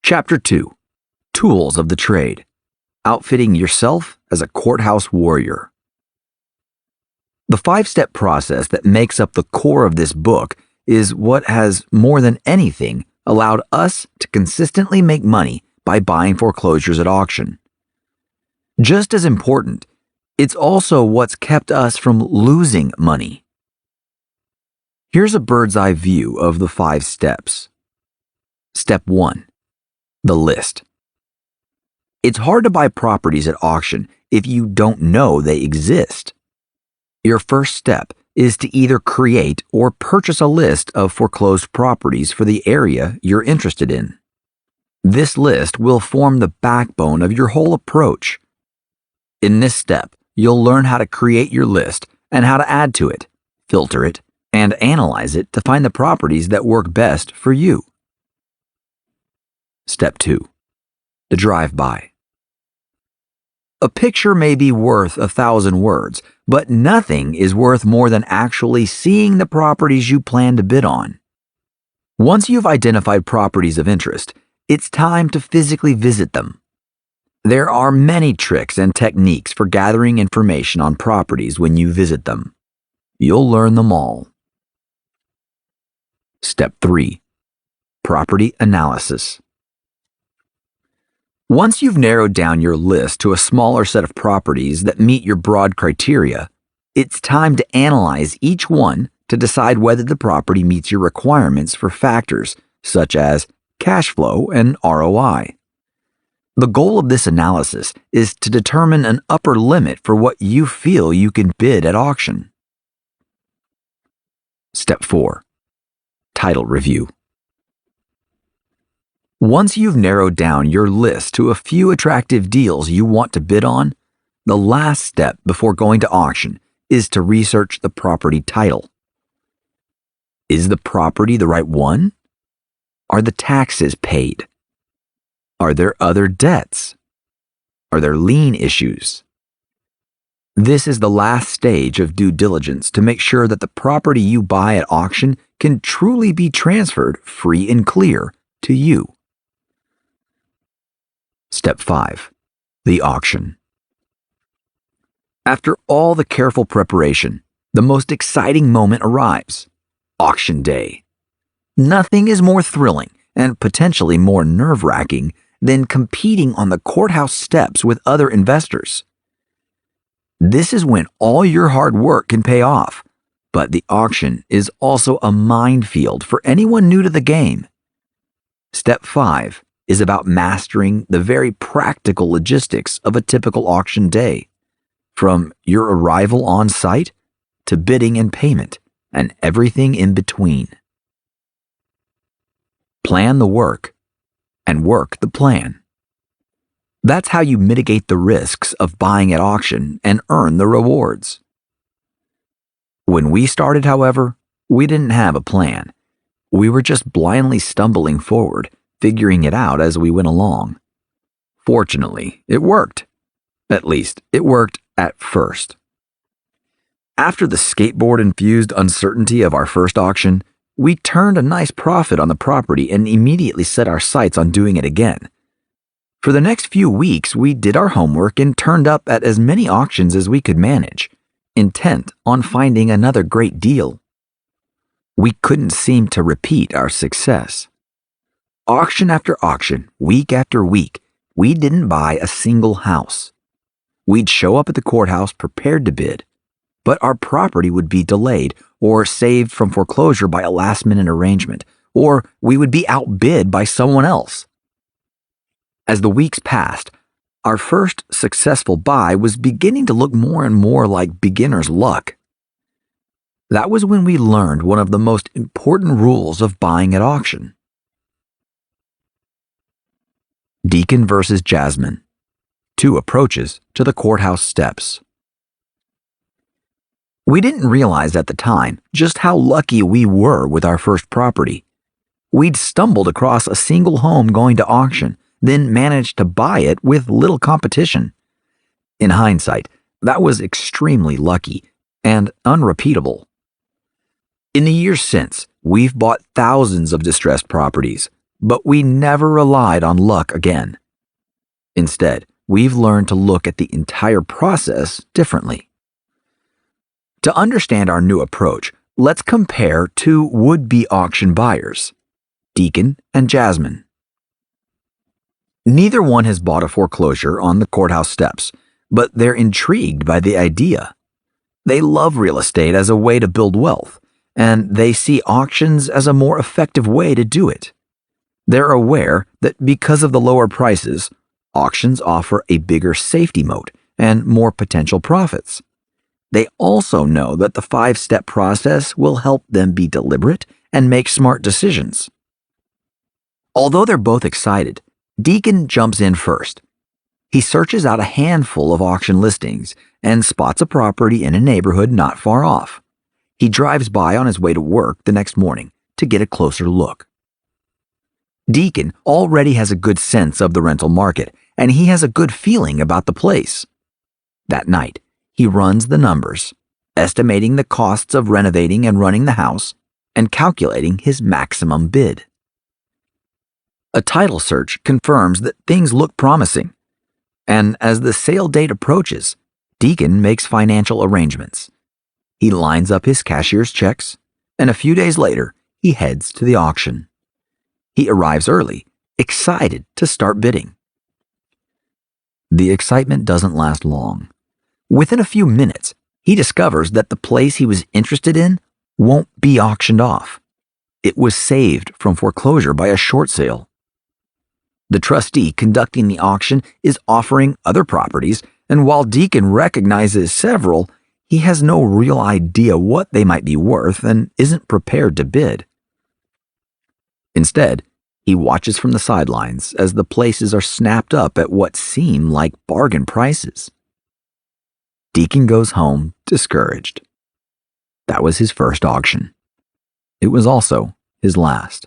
Chapter 2. Tools of the Trade. Outfitting yourself as a courthouse warrior. The 5-step process that makes up the core of this book is what has, more than anything, allowed us to consistently make money by buying foreclosures at auction. Just as important, it's also what's kept us from losing money. Here's a bird's eye view of the 5 steps. Step 1. The list. It's hard to buy properties at auction if you don't know they exist. Your first step is to either create or purchase a list of foreclosed properties for the area you're interested in. This list will form the backbone of your whole approach. In this step, you'll learn how to create your list and how to add to it, filter it, and analyze it to find the properties that work best for you. Step 2. The drive-by. A picture may be worth 1,000 words, but nothing is worth more than actually seeing the properties you plan to bid on. Once you've identified properties of interest, it's time to physically visit them. There are many tricks and techniques for gathering information on properties when you visit them. You'll learn them all. Step 3. Property analysis. Once you've narrowed down your list to a smaller set of properties that meet your broad criteria, it's time to analyze each one to decide whether the property meets your requirements for factors such as cash flow and ROI. The goal of this analysis is to determine an upper limit for what you feel you can bid at auction. Step 4. Title review. Once you've narrowed down your list to a few attractive deals you want to bid on, the last step before going to auction is to research the property title. Is the property the right one? Are the taxes paid? Are there other debts? Are there lien issues? This is the last stage of due diligence to make sure that the property you buy at auction can truly be transferred free and clear to you. Step 5. The auction. After all the careful preparation, the most exciting moment arrives: auction day. Nothing is more thrilling and potentially more nerve-wracking than competing on the courthouse steps with other investors. This is when all your hard work can pay off, but the auction is also a minefield for anyone new to the game. Step 5 is about mastering the very practical logistics of a typical auction day, from your arrival on site to bidding and payment, and everything in between. Plan the work and work the plan. That's how you mitigate the risks of buying at auction and earn the rewards. When we started, however, we didn't have a plan. We were just blindly stumbling forward, figuring it out as we went along. Fortunately, it worked. At least, it worked at first. After the skateboard-infused uncertainty of our first auction, we turned a nice profit on the property and immediately set our sights on doing it again. For the next few weeks, we did our homework and turned up at as many auctions as we could manage, intent on finding another great deal. We couldn't seem to repeat our success. Auction after auction, week after week, we didn't buy a single house. We'd show up at the courthouse prepared to bid, but our property would be delayed or saved from foreclosure by a last-minute arrangement, or we would be outbid by someone else. As the weeks passed, our first successful buy was beginning to look more and more like beginner's luck. That was when we learned one of the most important rules of buying at auction. Deacon versus Jasmine. 2 approaches to the courthouse steps. We didn't realize at the time just how lucky we were with our first property. We'd stumbled across a single home going to auction, then managed to buy it with little competition. In hindsight, that was extremely lucky and unrepeatable. In the years since, we've bought thousands of distressed properties, but we never relied on luck again. Instead, we've learned to look at the entire process differently. To understand our new approach, let's compare two would-be auction buyers, Deacon and Jasmine. Neither one has bought a foreclosure on the courthouse steps, but they're intrigued by the idea. They love real estate as a way to build wealth, and they see auctions as a more effective way to do it. They're aware that because of the lower prices, auctions offer a bigger safety moat and more potential profits. They also know that the 5-step process will help them be deliberate and make smart decisions. Although they're both excited, Deacon jumps in first. He searches out a handful of auction listings and spots a property in a neighborhood not far off. He drives by on his way to work the next morning to get a closer look. Deacon already has a good sense of the rental market, and he has a good feeling about the place. That night, he runs the numbers, estimating the costs of renovating and running the house, and calculating his maximum bid. A title search confirms that things look promising, and as the sale date approaches, Deacon makes financial arrangements. He lines up his cashier's checks, and a few days later, he heads to the auction. He arrives early, excited to start bidding. The excitement doesn't last long. Within a few minutes, he discovers that the place he was interested in won't be auctioned off. It was saved from foreclosure by a short sale. The trustee conducting the auction is offering other properties, and while Deacon recognizes several, he has no real idea what they might be worth and isn't prepared to bid. Instead, he watches from the sidelines as the places are snapped up at what seem like bargain prices. Deacon goes home discouraged. That was his first auction. It was also his last.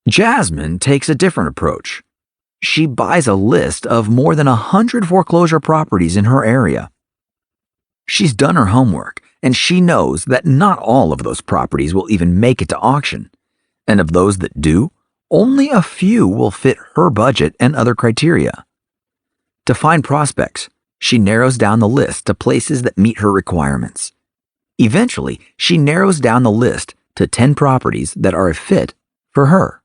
Jasmine takes a different approach. She buys a list of more than 100 foreclosure properties in her area. She's done her homework, and she knows that not all of those properties will even make it to auction. And of those that do, only a few will fit her budget and other criteria. To find prospects, she narrows down the list to places that meet her requirements. Eventually, she narrows down the list to 10 properties that are a fit for her.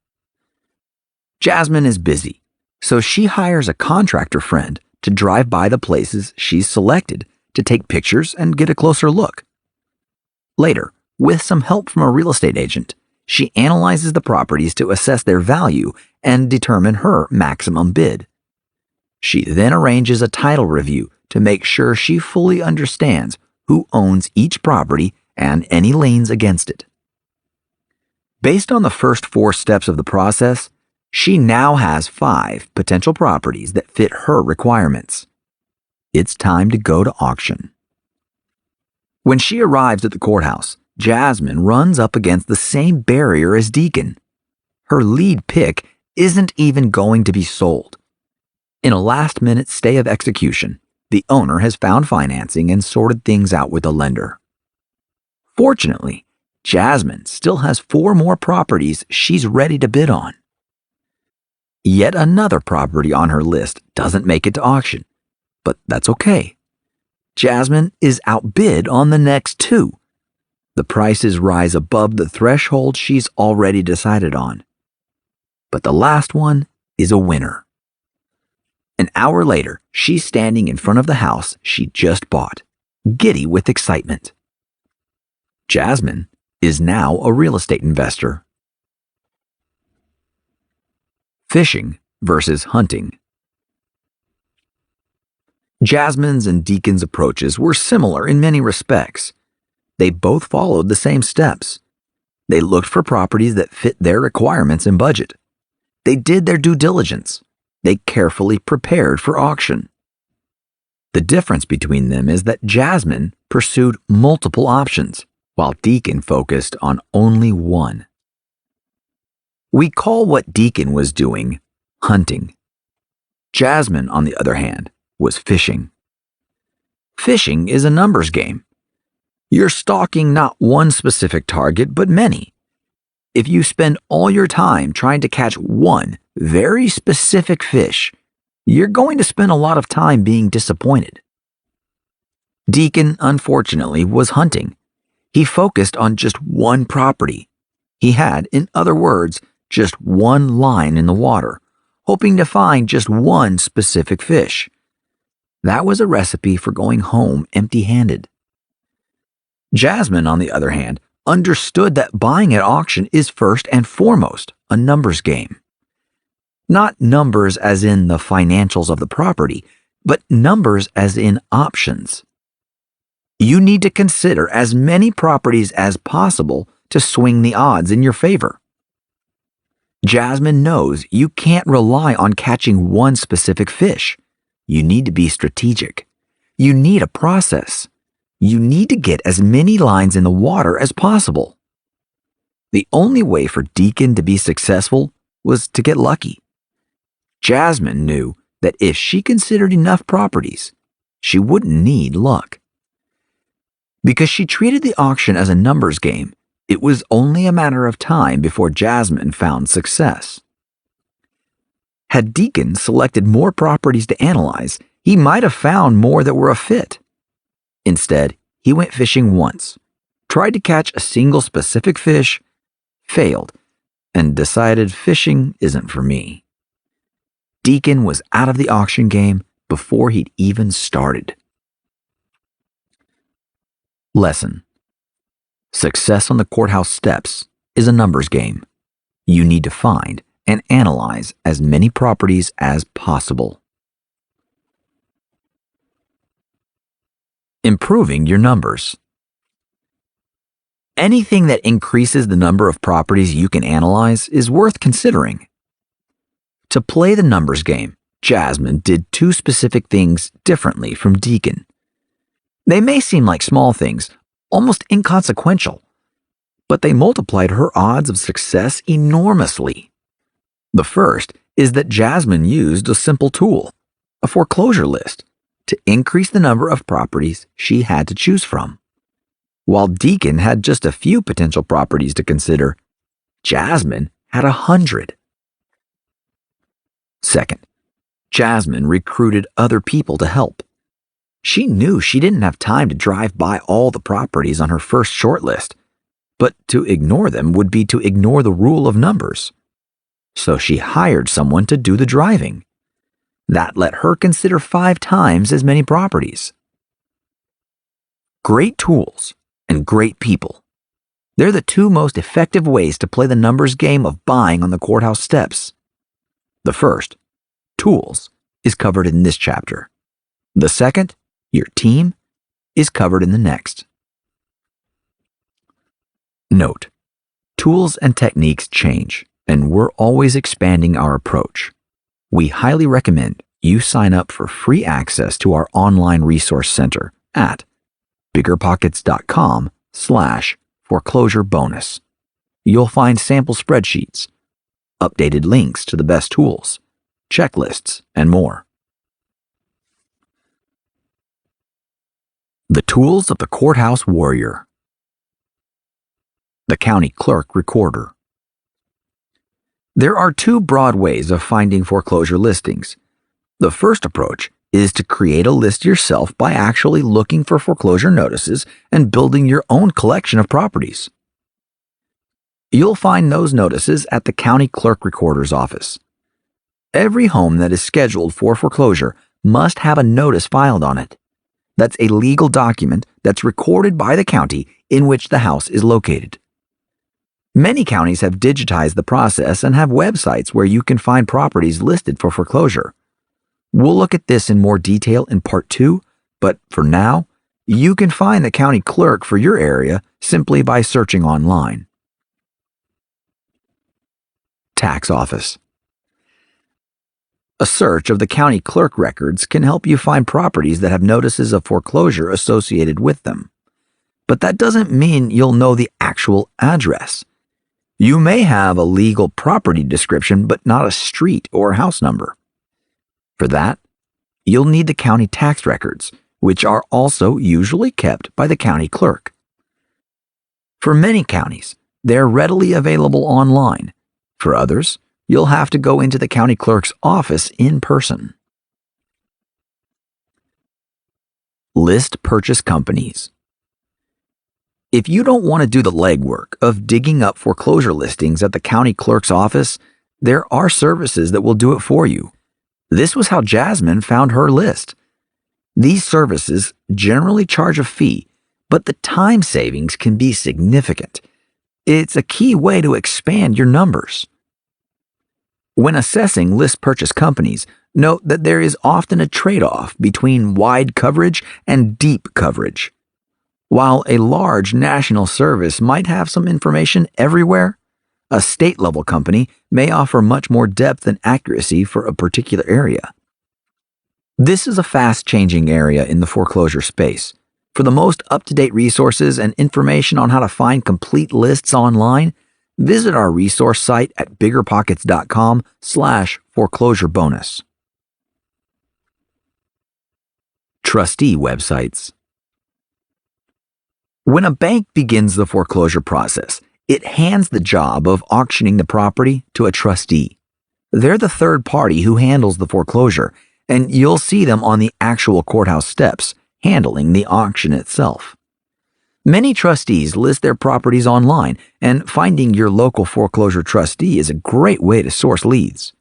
Jasmine is busy, so she hires a contractor friend to drive by the places she's selected to take pictures and get a closer look. Later, with some help from a real estate agent, she analyzes the properties to assess their value and determine her maximum bid. She then arranges a title review to make sure she fully understands who owns each property and any liens against it. Based on the first 4 steps of the process, she now has 5 potential properties that fit her requirements. It's time to go to auction. When she arrives at the courthouse, Jasmine runs up against the same barrier as Deacon. Her lead pick isn't even going to be sold. In a last-minute stay of execution, the owner has found financing and sorted things out with a lender. Fortunately, Jasmine still has 4 more properties she's ready to bid on. Yet another property on her list doesn't make it to auction, but that's okay. Jasmine is outbid on the next 2. The prices rise above the threshold she's already decided on. But the last one is a winner. An hour later, she's standing in front of the house she just bought, giddy with excitement. Jasmine is now a real estate investor. Fishing versus hunting. Jasmine's and Deacon's approaches were similar in many respects. They both followed the same steps. They looked for properties that fit their requirements and budget. They did their due diligence. They carefully prepared for auction. The difference between them is that Jasmine pursued multiple options, while Deacon focused on only one. We call what Deacon was doing hunting. Jasmine, on the other hand, was fishing. Fishing is a numbers game. You're stalking not one specific target, but many. If you spend all your time trying to catch one very specific fish, you're going to spend a lot of time being disappointed. Deacon, unfortunately, was hunting. He focused on just one property. He had, in other words, just one line in the water, hoping to find just one specific fish. That was a recipe for going home empty-handed. Jasmine, on the other hand, understood that buying at auction is first and foremost a numbers game. Not numbers as in the financials of the property, but numbers as in options. You need to consider as many properties as possible to swing the odds in your favor. Jasmine knows you can't rely on catching one specific fish. You need to be strategic. You need a process. You need to get as many lines in the water as possible. The only way for Deacon to be successful was to get lucky. Jasmine knew that if she considered enough properties, she wouldn't need luck. Because she treated the auction as a numbers game, it was only a matter of time before Jasmine found success. Had Deacon selected more properties to analyze, he might have found more that were a fit. Instead, he went fishing once, tried to catch a single specific fish, failed, and decided fishing isn't for me. Deacon was out of the auction game before he'd even started. Lesson: success on the courthouse steps is a numbers game. You need to find and analyze as many properties as possible. Improving your numbers. Anything that increases the number of properties you can analyze is worth considering. To play the numbers game, Jasmine did two specific things differently from Deacon. They may seem like small things, almost inconsequential, but they multiplied her odds of success enormously. The first is that Jasmine used a simple tool, a foreclosure list, to increase the number of properties she had to choose from. While Deacon had just a few potential properties to consider, Jasmine had 100. Second, Jasmine recruited other people to help. She knew she didn't have time to drive by all the properties on her first shortlist, but to ignore them would be to ignore the rule of numbers. So she hired someone to do the driving. That let her consider 5 times as many properties. Great tools and great people. They're the two most effective ways to play the numbers game of buying on the courthouse steps. The first, tools, is covered in this chapter. The second, your team, is covered in the next. Note: tools and techniques change, and we're always expanding our approach. We highly recommend you sign up for free access to our online resource center at biggerpockets.com/foreclosure bonus. You'll find sample spreadsheets, updated links to the best tools, checklists, and more. The tools of the courthouse warrior. The county clerk recorder. There are 2 broad ways of finding foreclosure listings. The first approach is to create a list yourself by actually looking for foreclosure notices and building your own collection of properties. You'll find those notices at the county clerk recorder's office. Every home that is scheduled for foreclosure must have a notice filed on it. That's a legal document that's recorded by the county in which the house is located. Many counties have digitized the process and have websites where you can find properties listed for foreclosure. We'll look at this in more detail in part 2, but for now, you can find the county clerk for your area simply by searching online. Tax office. A search of the county clerk records can help you find properties that have notices of foreclosure associated with them. But that doesn't mean you'll know the actual address. You may have a legal property description, but not a street or house number. For that, you'll need the county tax records, which are also usually kept by the county clerk. For many counties, they're readily available online. For others, you'll have to go into the county clerk's office in person. List purchase companies. If you don't want to do the legwork of digging up foreclosure listings at the county clerk's office, there are services that will do it for you. This was how Jasmine found her list. These services generally charge a fee, but the time savings can be significant. It's a key way to expand your numbers. When assessing list purchase companies, note that there is often a trade-off between wide coverage and deep coverage. While a large national service might have some information everywhere, a state-level company may offer much more depth and accuracy for a particular area. This is a fast-changing area in the foreclosure space. For the most up-to-date resources and information on how to find complete lists online, visit our resource site at biggerpockets.com/foreclosure-bonus. Trustee websites. When a bank begins the foreclosure process, it hands the job of auctioning the property to a trustee. They're the third party who handles the foreclosure, and you'll see them on the actual courthouse steps, handling the auction itself. Many trustees list their properties online, and finding your local foreclosure trustee is a great way to source leads.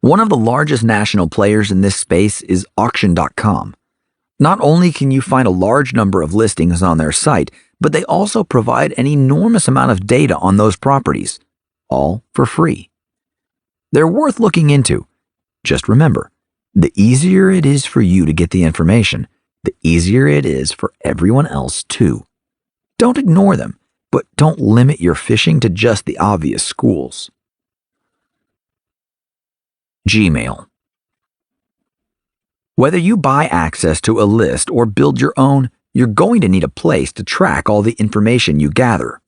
One of the largest national players in this space is auction.com. Not only can you find a large number of listings on their site, but they also provide an enormous amount of data on those properties, all for free. They're worth looking into. Just remember, the easier it is for you to get the information, the easier it is for everyone else too. Don't ignore them, but don't limit your fishing to just the obvious schools. Gmail. Whether you buy access to a list or build your own, you're going to need a place to track all the information you gather.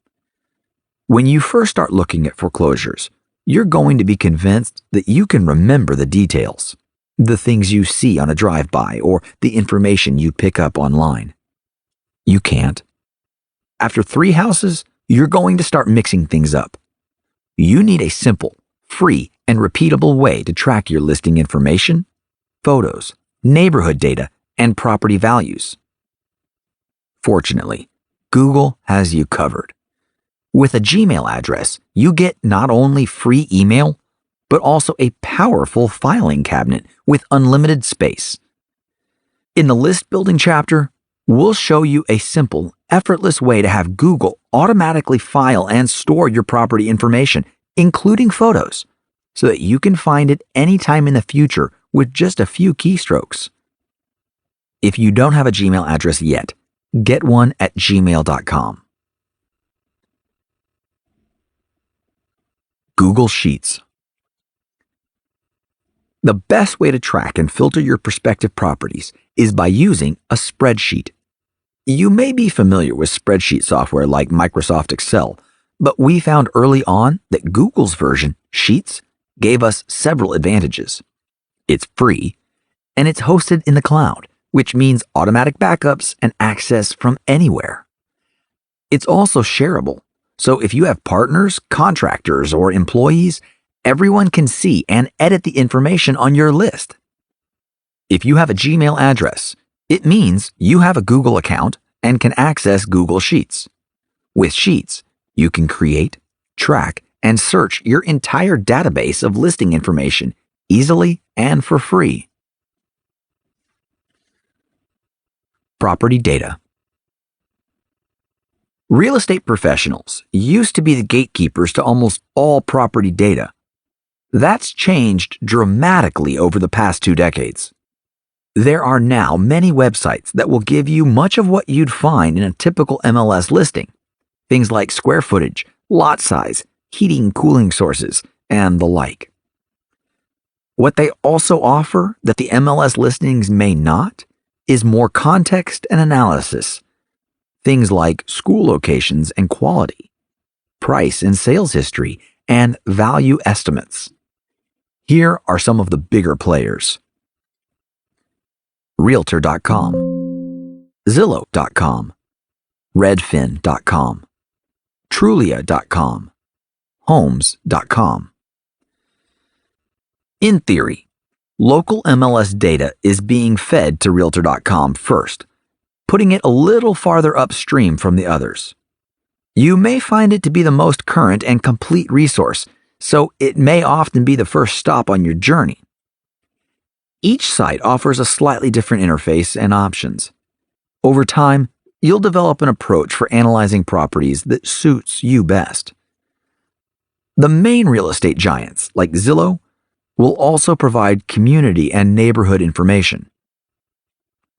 When you first start looking at foreclosures, you're going to be convinced that you can remember the details, the things you see on a drive-by or the information you pick up online. You can't. After 3 houses, you're going to start mixing things up. You need a simple, free, and repeatable way to track your listing information, photos, neighborhood data, and property values. Fortunately, Google has you covered. With a Gmail address, you get not only free email, but also a powerful filing cabinet with unlimited space. In the list building chapter, we'll show you a simple, effortless way to have Google automatically file and store your property information, including photos, so that you can find it anytime in the future with just a few keystrokes. If you don't have a Gmail address yet, get one at gmail.com. Google Sheets. The best way to track and filter your prospective properties is by using a spreadsheet. You may be familiar with spreadsheet software like Microsoft Excel, but we found early on that Google's version, Sheets, gave us several advantages. It's free, and it's hosted in the cloud, which means automatic backups and access from anywhere. It's also shareable, so if you have partners, contractors, or employees, everyone can see and edit the information on your list. If you have a Gmail address, it means you have a Google account and can access Google Sheets. With Sheets, you can create, track, and search your entire database of listing information easily and for free. Property data. Real estate professionals used to be the gatekeepers to almost all property data. That's changed dramatically over the past 2 decades. There are now many websites that will give you much of what you'd find in a typical MLS listing. Things like square footage, lot size, heating, cooling sources, and the like. What they also offer that the MLS listings may not is more context and analysis. Things like school locations and quality, price and sales history, and value estimates. Here are some of the bigger players. Realtor.com, Zillow.com, Redfin.com, Trulia.com, Homes.com. In theory, local MLS data is being fed to Realtor.com first, putting it a little farther upstream from the others. You may find it to be the most current and complete resource, so it may often be the first stop on your journey. Each site offers a slightly different interface and options. Over time, you'll develop an approach for analyzing properties that suits you best. The main real estate giants, like Zillow, will also provide community and neighborhood information.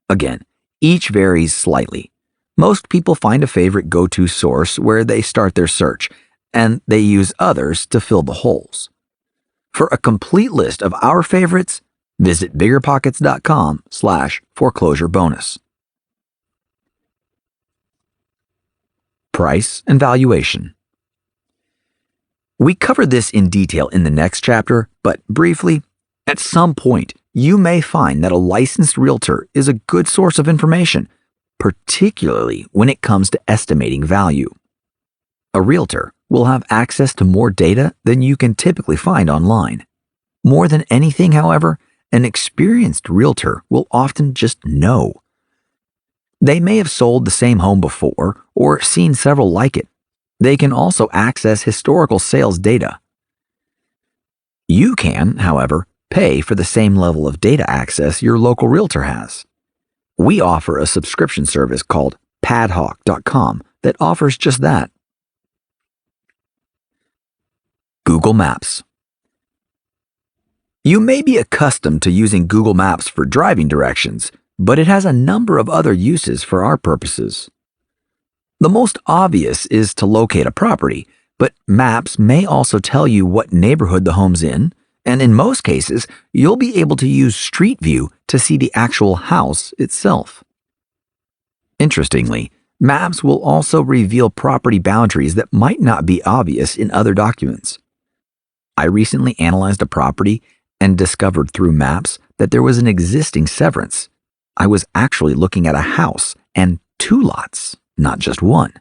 Again, each varies slightly. Most people find a favorite go-to source where they start their search, and they use others to fill the holes. For a complete list of our favorites, visit biggerpockets.com/foreclosure bonus. Price and valuation. We cover this in detail in the next chapter, but briefly, at some point, you may find that a licensed realtor is a good source of information, particularly when it comes to estimating value. A realtor will have access to more data than you can typically find online. More than anything, however, an experienced realtor will often just know. They may have sold the same home before or seen several like it. They can also access historical sales data. You can, however, pay for the same level of data access your local realtor has. We offer a subscription service called padhawk.com that offers just that. Google Maps. You may be accustomed to using Google Maps for driving directions, but it has a number of other uses for our purposes. The most obvious is to locate a property, but maps may also tell you what neighborhood the home's in, and in most cases, you'll be able to use Street View to see the actual house itself. Interestingly, maps will also reveal property boundaries that might not be obvious in other documents. I recently analyzed a property and discovered through maps that there was an existing severance. I was actually looking at a house and 2 lots, not just one.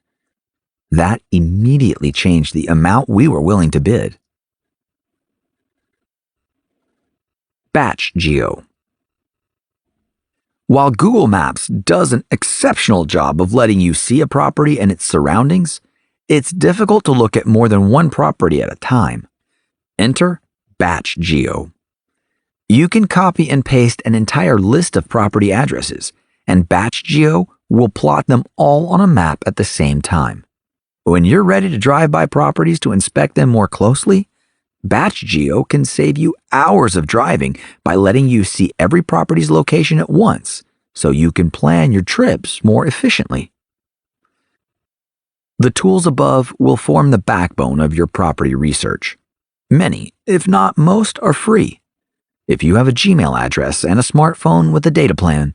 That immediately changed the amount we were willing to bid. Batch Geo. While Google Maps does an exceptional job of letting you see a property and its surroundings, it's difficult to look at more than one property at a time. Enter Batch Geo. You can copy and paste an entire list of property addresses, and Batch Geo will plot them all on a map at the same time. When you're ready to drive by properties to inspect them more closely, Batch Geo can save you hours of driving by letting you see every property's location at once, so you can plan your trips more efficiently. The tools above will form the backbone of your property research. Many, if not most, are free. If you have a Gmail address and a smartphone with a data plan,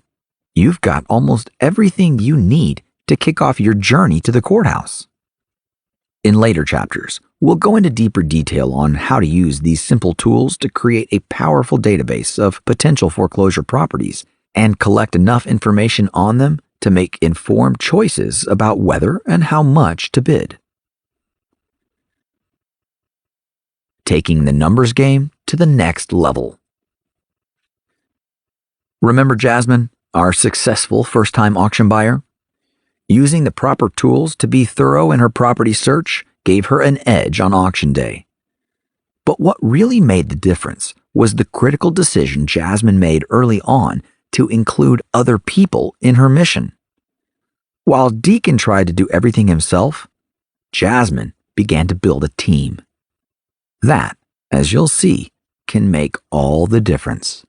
you've got almost everything you need to kick off your journey to the courthouse. In later chapters, we'll go into deeper detail on how to use these simple tools to create a powerful database of potential foreclosure properties and collect enough information on them to make informed choices about whether and how much to bid. Taking the numbers game to the next level. Remember Jasmine, our successful first-time auction buyer? Using the proper tools to be thorough in her property search gave her an edge on auction day. But what really made the difference was the critical decision Jasmine made early on to include other people in her mission. While Deacon tried to do everything himself, Jasmine began to build a team. That, as you'll see, can make all the difference.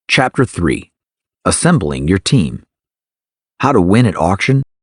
Chapter 3. Assembling your team. How to win at auction